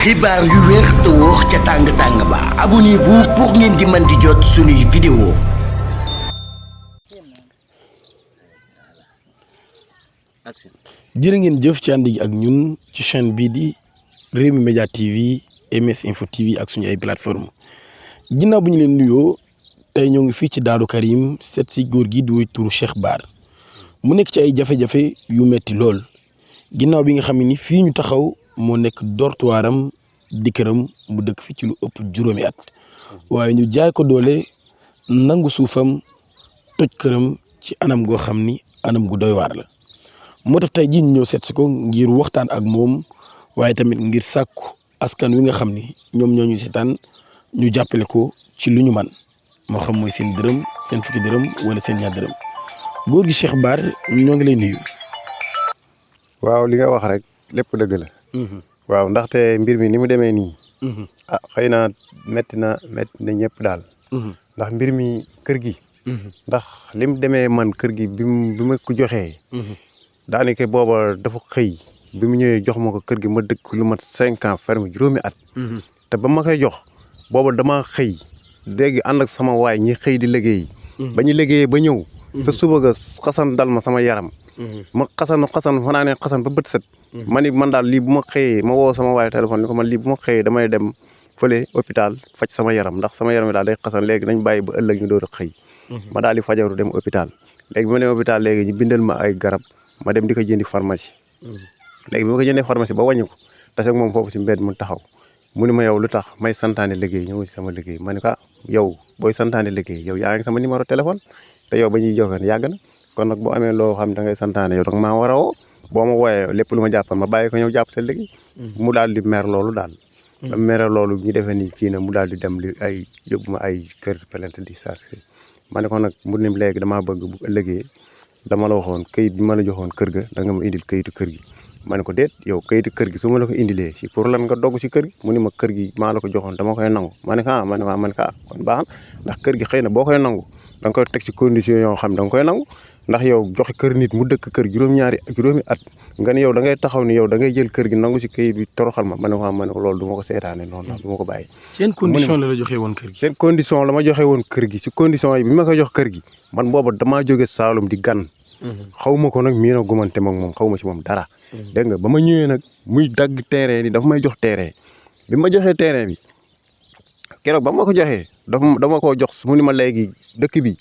xibaar yu wér te wóor ca tàng-tàng ba abonnez-vous pour ngeen di mën di jot suñuy vidéo. jërë ngeen jëf ci ànd gi ak ñun ci chaîne bii di Rewmi Media TV MS Info TV ak suñu ay plateforme ginnaaw bu ñu leen nuyoo tey ñoo ngi fii ci Daaru Karim seet si góor gi di woy turu Cheikh Bara mu nekk ci ay jafe-jafe yu metti lool ginnaaw bi nga xam ni fii ñu taxaw moo nekk dortoiram di këram mu dëkk fi ci lu ëpp juróomi at waaye ñu jaay ko doole nangu suufam toj këram ci anam goo xam ni anam gu doy waar la moo tax tey jii ñu ñëw seet si ko ngir waxtaan ak moom waaye tamit ngir sàkku askan wi nga xam ni ñoom ñoo ñu seetaan ñu jàppale ko ci lu ñu man moo xam mooy seen dërëm seen fukki dërëm wala seen ñaar dërëm góor gi Cheikh Bara ñoo ngi lay nuyu. waaw li nga wax rek lépp dëgg la. waaw ndaxte mbir mi ni mu demee nii. xëy na métti na ñëpp daal. ndax mbir mi kër gi. ndax lim demee man kër gi bi ma ko joxee. daanaka booba dafa xëy bi mu ñëwee jox ma ko kër gi ma dëkk lu mat 5 ans ferme juróomi at. te ba ma koy jox booba dama xëy léegi ànd ak sama waay ñi xëy di liggéey. ba ñu liggéeyee ba ñëw. sa suba ga xasan dal ma sama yaram. ma xasan fanaanee xasan ba bët set. ma ni man daal lii bu ma xëyee ma woo sama waay téléphone ni ko man lii bu ma xëyee damay dem fële hôpital faj sama yaram ndax sama yaram daal day xasan léegi nañ bàyyi ba ëllëg ñu door a xëy. ma daal di fajaru dem hôpital léegi bi ma dem hôpital léegi ñu bindal ma ay garab ma dem di ko jëndi pharmacie. léegi bi ma ko jëndee pharmacie ba wàññi ko tase ak moom foofu si mbedd mu taxaw mu ni ma yow lu tax may santaane liggéey ñëw si sama liggéey ma ne ko yow booy santaane liggéey yow yaa ngi sama numéro téléphone te yow ba ñuy joxe yàgg na kon nag boo amee loo xam da ngay santaane yow da nga maa war a woo boo ma wooyee lépp lu ma jàppan ma bàyyi ko ñëw jàpp sa liggéey. mu daal di mer loolu daal. ba mere loolu ñu defee ni kii na mu daal di dem li ay yóbbu ma ay kër plainte di sarse ma ne ko nag mu ne léegi damaa bëgg bu ëllëgee dama la waxoon kayit bi ma la joxoon kër ga da nga ma indil kayitu kër gi. ma ne ko déet yow kayitu kër gi su ma la ko indilee si pour lan nga dogg si kër gi mu ni ma kër gi maa la ko joxoon dama koy nangu ma ne ko kon baax ndax kër gi xëy na boo koy nangu da nga koy teg si condition yoo xam da nga koy nangu ndax yow joxe kër nit mu dëkk kër juróomi at nga ne yow da ngay taxaw ni yow da ngay jël kër gi nangu si kayit bi toroxal ma ne ko loolu du ma ko seetaane noonu la du ma ko bàyyi. seen condition la joxe woon kër gi. seen condition la ma joxe woon kër gi si condition yi bi ma koy jox kër gi man booba damaa jóge Saalum di gan. xaw ma ko nag mii na gumante moom xaw ma si moom dara. dégg nga ba ma ñëwee nag muy dagg terrain ni dafa may jox terrain bi ma joxee terrain bi keroog ba ma ko joxee dama koo jox mu ni ma léegi dëkk bi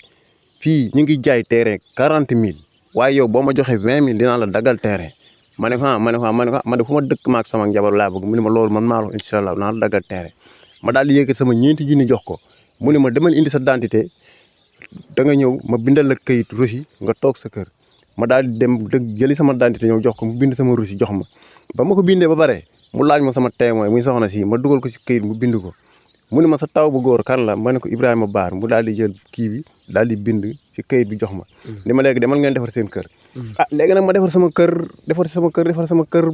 fii ñu ngi jaay terrain 40 000 waaye yow boo ma joxee 20 000 dinaa la daggal terrain ma ne ko man de fu ma dëkk maag sama njabar laa bëgg mu ni ma loolu man maa la incha allah dinaa la daggal terrain ma daal di yëkkat sama 4 junni jox ko mu ni ma demal indi sa identité da nga ñëw ma bindal la kayit reçu nga toog sa kër ma daal di dem jëli sama identité ñëw jox ko mu bind sama reçu jox ma ba ma ko bindee ba pare mu laaj ma sama témoin muy soxna si ma dugal ko si kayit mu bind ko mu ne ma sa taw bu góor kan la ma ne ko Ibrahima Baar mu daal di jël kii bi daal di bind si kayit bi jox ma ni ma léegi demal ngeen defar seen kër léegi nag ma defar sama kër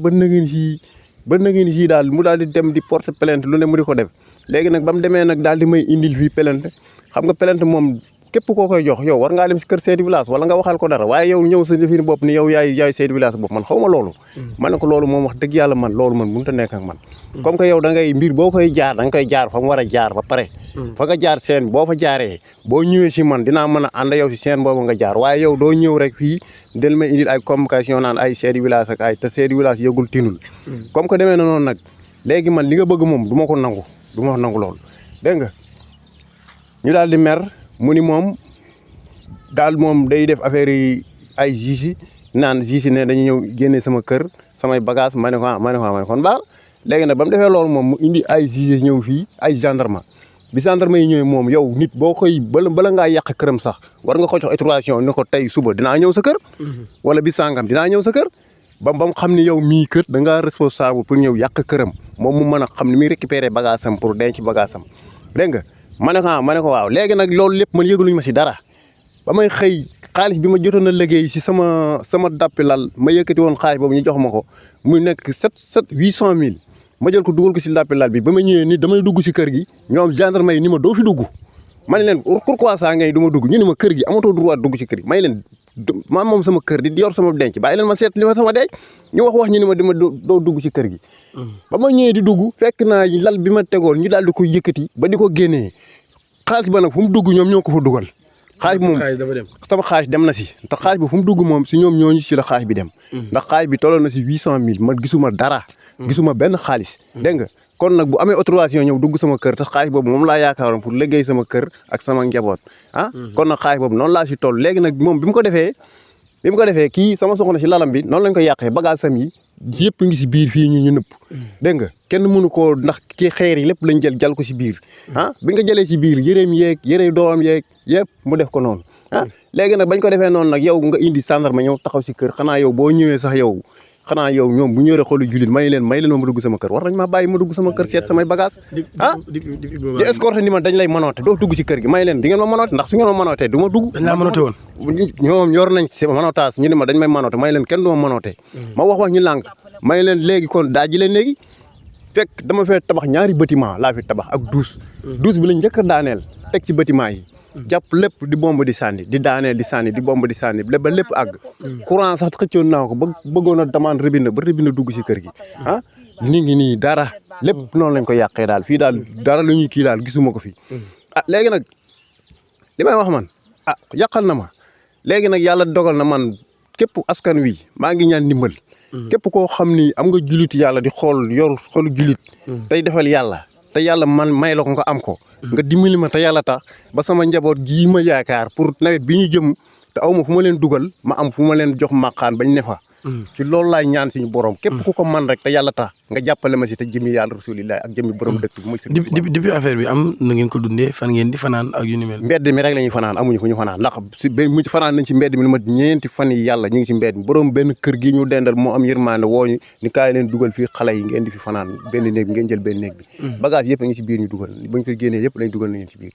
ba nageen sii daal mu daal di dem di porte plainte lu ne mu di ko def léegi nag ba mu demee nag daal di may indil fii plainte xam nga plainte moom képp koo koy jox yow war ngaa dem si kër chef de village wala nga waxal ko dara waaye yow ñëw sa defini bopp ni yow yaay chef de village bopp man xaw ma loolu ma ne ko loolu moom wax dëgg yàlla man loolu man mënut a nekk ak man comme que yow da ngay mbir boo koy jaar da nga koy jaar fa mu war a jaar ba pare fa nga jaar seen boo fa jaaree boo ñëwee si man dinaa mën a ànd yow si seen boobu nga jaar waaye yow doo ñëw rek fii del may indil ay convocation naan ay chef de village ak ay te chef de village yëgul tinul comme que demee na noonu nag léegi man li nga bëgg moom du ma ko nangu loolu dégg nga ñu daal di mer mu ni moom daal moom day def affaire yi ay juge naan juge ne dañu ñëw génne sama kër samay bagage ma ne ko kon baax léegi nag ba mu defee loolu moom mu indi ay juge ñëw fii ay gendarme bi gendarme yi ñëwee moom yow nit boo koy bala ngaa yàq këram sax war nga ko jox autorisation ni ko tey suba dinaa ñëw sa kër wala bi sàngam dinaa ñëw sa kër ba mu xam ni yow mii kër da ngaa responsable pour ñëw yàq këram moom mu mën a xam ni muy récupérer bagage am pour denc bagage am dégg nga ma ne ko waaw léegi nag loolu lépp man yëgaluñu ma si dara ba may xëy xaalis bi ma jotoon a liggéey si sama dappi lal ma yëkkati woon xaalis boobu ñu jox ma ko muy nekk 800 000 ma jël ko dugal ko si dappi lal bi ba ma ñëwee ni damay dugg si kër gi ñoom gendarme yi ni ma doo fi dugg ma ne leen pourquoi ça ngay du ma dugg ñu ne ma kër gi amatoo droit dugg ci kër gi may leen maa moom sama kër di yor sama denc bàyyi leen ma seet li ma sama denc ñu wax ñu ne ma dama doo dugg ci kër gi ba ma ñëwee di dugg fekk naa lal bi ma tegoon ñu daal di ko yëkkati ba di ko génnee xaalis ba nag fu mu dugg ñoom ñoo ko fa dugal xaalis moom sama xaalis dem na si te xaalis bi fu mu dugg moom si ñoom ñooñu si la xaalis bi dem ndax xaalis bi tolloon na si 800 000 man gisuma dara gisuma benn xaalis dégg nga kon nag bu amee autorisation ñëw dugg sama kër te xaalis boobu moom laa yaakaaroon pour liggéey sama kër ak sama njaboot kon nag xaalis boobu noonu laa si toll léegi nag moom bi mu ko defee kii sama soxna si lalam bi noonu lañ ko yàqee bagage sam yi yëpp ngi si biir fii ñu nëpp dégg nga kenn mënu koo ndax ki xeer yi lépp lañ jël ko si biir bi nga jëlee si biir yëreem yeeg yëre doomam yeeg yëpp mu def ko noonu léegi nag bañ ko defee noonu nag yow nga indi gendarme ñëw taxaw si kër xanaa yow boo ñëwee sax yow xanaa yow ñoom bu ñu yoree xolu jullit may leen ma dugg sama kër war nañ maa bàyyi ma dugg sama kër seet samay bagage di escorté ni ma dañ lay mënoote doo dugg ci kër gi may leen di ngeen ma mënoote ndax su ngeen ma mënootee du ma dugg dañ laa mënoote woon ñoom yor nañ si mënootaas ñu ne ma dañ may mënoote may leen kenn du ma mënoote ma wax ñu lànk may leen léegi kon daaji leen léegi fekk dama fee tabax ñaari bâtiment laa fi tabax ak douze bi lañ njëkk a daaneel teg ci bâtiment yi jàpp lépp di bomb di sànni di daaneel di sànni di bomb di sànni ba lépp àgg courant sax xëccoon naa ko ba bëggoon a demande robinet ba robinet dugg si kër gi ni ngi nii dara lépp noonu lañ ko yàqee daal fii daal dara lu ñuy kii daal gisuma ko fi léegi nag li may wax man yàqal na ma léegi nag yàlla dogal na man képp askan wi maa ngi ñaan ndimbal képp koo xam ni am nga julit yàlla di xool yor xolu julit tey defal yàlla te yàlla man may la ko nga am ko nga dimbali ma te yàlla tax ba sama njaboot gii ma yaakaar pour nawet bi ñu jëm te aw ma fu ma leen dugal ma am fu ma leen jox màqaan bañ ne fa ci loolu laay ñaan suñu borom képp ku ko man rek te yàlla tax nga jàppale ma si te jëmi yàlla rasulillah ak jëmi borom dëkk bi muy depuis affaire bi am na ngeen ko dundee fan ngeen di fanaan ak yu ni mel mbedd mi rek la ñuy fanaan amuñu fu ñu fanaan ndax si mu fanaan nañ si mbedd mi lu ma ñeenti fan yi yàlla ñu ngi si mbedd mi borom benn kër gi ñu dendal moo am yërmande wooñu ni kaay leen dugal fii xale yi ngeen di fi fanaan benn néeg bi ngeen jël benn néeg bi bagage yëpp a ngi si biir ñu dugal buñ ko génnee yëpp lañ dugal nañu si biir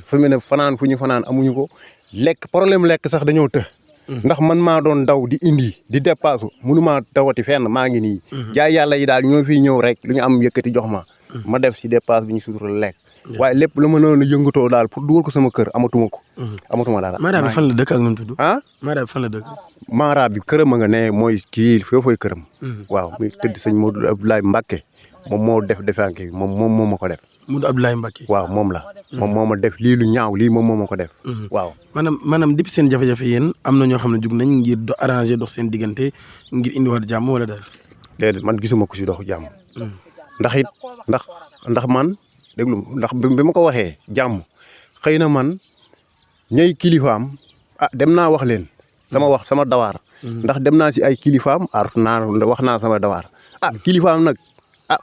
fu mu ne fanaan fu ñu fanaan amuñu ko lekk problème lekk sax dañoo të ndax man maa doon daw di indi di dépasse mënumaa dawati fenn maa ngi nii jaay yàlla yi daal ñoo fiy ñëw rek lu ñu am yëkkati jox ma def si dépasse bi ñu sutura lekk waaye lépp lu ma noonu yëngatoo daal pour dugal ko sama kër amatuma dara Mara bi fan la dëkk ak nu mu tudd Mara bi fan la dëkk Mara bi këram a nga ne mooy kii foofooy këram waaw muy tëdd sëñ Modou Abdoulaye Mbacke moom moo def defanke bi moom moo ma ko def Modou Abdoulaye Mbacke waaw moom la moom moo ma def lii lu ñaaw lii moom moo ma ko def waaw maanaam depuis seen jafe-jafe yéen am na ñoo xam ne jug nañ ngir arrangé dox seen diggante ngir indiwaat jàmm wala daal déedéet man gisuma ko si doxu jàmm ndax man déglu ndax bi ma ko waxee jàmm xëy na man ñay kilifaam dem naa wax leen sama dawaar ndax dem naa si ay kilifaam wax naa sama dawaar kilifaam nag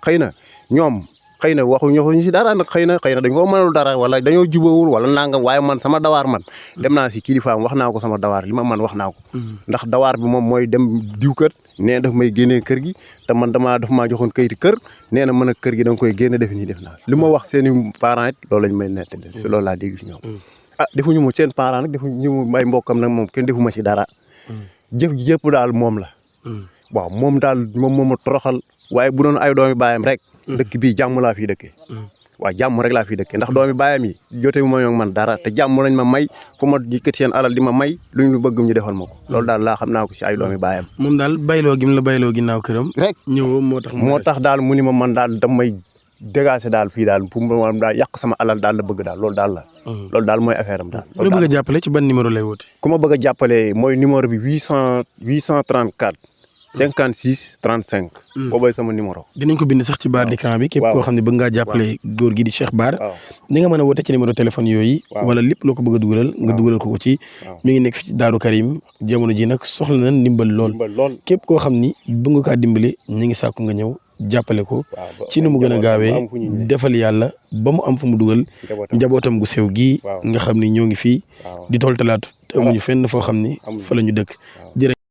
xëy na ñoom xëy na waxuñu si dara nag xëy na dañ ko mënul dara wala dañoo jubawul wala nangam waaye man sama dawaar man dem naa si kilifaam wax naa ko sama dawaar li ma man wax naa ko ndax dawaar bi moom mooy dem diw kër nee daf may génnee kër gi te man daf maa joxoon kayiti kër nee na mën a kër gi da nga koy génne def nii def naa li ma wax seen i parents it loolu lañ may nett si loolu laa dégg si ñoom defuñu ma seen parents nag defuñu may mbokkam nag moom kenn defu ma si dara jëf ji yëpp daal moom la waaw moom daal moom moo ma toroxal waaye bu doon ay doomi baayam rek dëkk bii jàmm laa fiy dëkkee waaw jàmm rek laa fiy dëkkee ndax doomi baayam yi jote wu ma ñoo man dara te jàmm lañ ma may fu ma yëkkati seen alal di ma may luñ lu bëgg ñu defal ma ko loolu daal laa xam naa ko si ay doomi baayam moom daal bayloo gi mu la bayloo ginnaaw këram rek ñëw moo tax daal mu ni ma man daal damay dégager daal fii daal pour ma daal yàq sama alal daal la bëgg daal loolu daal la loolu daal mooy affaire am daal ku la bëgg a jàppale ci ban numéro lay woote ku ma bëgg a jàppale mooy numéro bi 834 56 35. boobay sama numéro. dinañ ko bind sax ci barre d'écran bi. képp koo xam ne bëgg ngaa jàppale góor gi di Cheikh Bara. ni nga mën a woote ci numéro téléphone yooyu. wala lépp loo ko bëgg a dugalal nga dugalal ko ci. mi ngi nekk fi ci Daaru Karim jamono ji nag soxla na ndimbal lool. képp koo xam ni bëgg nga kaa dimbali ñu ngi sàkku nga ñëw jàppale ko ci nu mu gën a gaawee defal yàlla ba mu am fu mu dugal njabootam gu sew gii nga xam ni ñoo ngi fii di tool talaatu te amuñu fenn foo xam ni fa la ñu dëkk.